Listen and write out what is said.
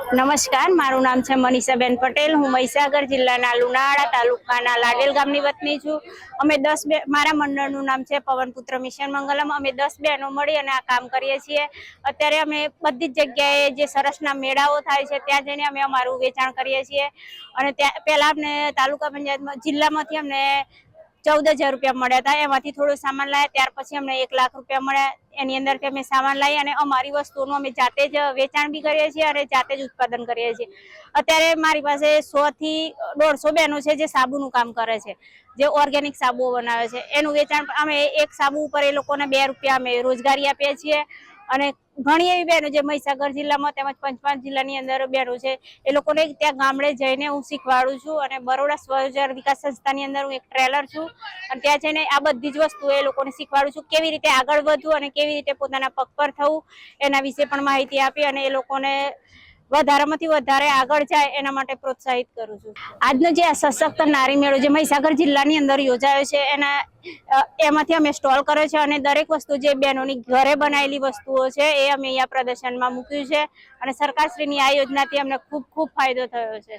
નમસ્કાર, મારું નામ છે મનીષાબેન પટેલ। હું મહીસાગર જિલ્લાના લુણાવાડા તાલુકાના લાડેલ ગામની વતની છું। અમે 10 મારા મંડળનું નામ છે પવનપુત્ર મિશન મંગલમ। અમે 10 બહેનો મળી અને આ કામ કરીએ છીએ। અત્યારે અમે બધી જ જગ્યાએ જે સરસના મેળાઓ થાય છે ત્યાં જઈને અમે અમારું વેચાણ કરીએ છીએ। અને ત્યાં પહેલા અમને તાલુકા પંચાયતમાં જિલ્લામાંથી અમને 14,000 રૂપિયા મળ્યા હતા। એમાંથી થોડો સામાન લાયા, ત્યાર પછી અમને 1 લાખ રૂપિયા મળ્યા। એની અંદરથી અમે સામાન લાવી અને અમારી વસ્તુઓનું અમે જાતે જ વેચાણ બી કરીએ છીએ અને જાતે જ ઉત્પાદન કરીએ છીએ। અત્યારે મારી પાસે 100 થી 150 બહેનો છે જે સાબુનું કામ કરે છે, જે ઓર્ગેનિક સાબુઓ બનાવે છે। એનું વેચાણ અમે એક સાબુ ઉપર એ લોકોને 2 રૂપિયા અમે રોજગારી આપીએ છીએ। અને ઘણી એવી બહેનો જે મહીસાગર જિલ્લામાં તેમજ પંચમહાલ જિલ્લાની અંદર બહેનો છે, એ લોકોને ત્યાં ગામડે જઈને હું શીખવાડું છું। અને બરોડા સ્વરોજગાર વિકાસ સંસ્થાની અંદર હું એક ટ્રેલર છું અને ત્યાં જઈને આ બધી જ વસ્તુઓ એ લોકોને શીખવાડું છું, કેવી રીતે આગળ વધવું અને કેવી રીતે પોતાના પગ પર થવું એના વિશે પણ માહિતી આપી અને એ લોકોને વધારેમાંથી વધારે આગળ જાય એના માટે પ્રોત્સાહિત કરું છું। આજનો જે આ સશક્ત નારી મેળો જે મહીસાગર જિલ્લાની અંદર યોજાયો છે એમાંથી અમે સ્ટોલ કર્યો છે અને દરેક વસ્તુ જે બહેનોની ઘરે બનાવેલી વસ્તુઓ છે એ અમે અહીંયા પ્રદર્શનમાં મૂક્યું છે। અને સરકારશ્રીની આ યોજનાથી અમને ખૂબ ખૂબ ફાયદો થયો છે।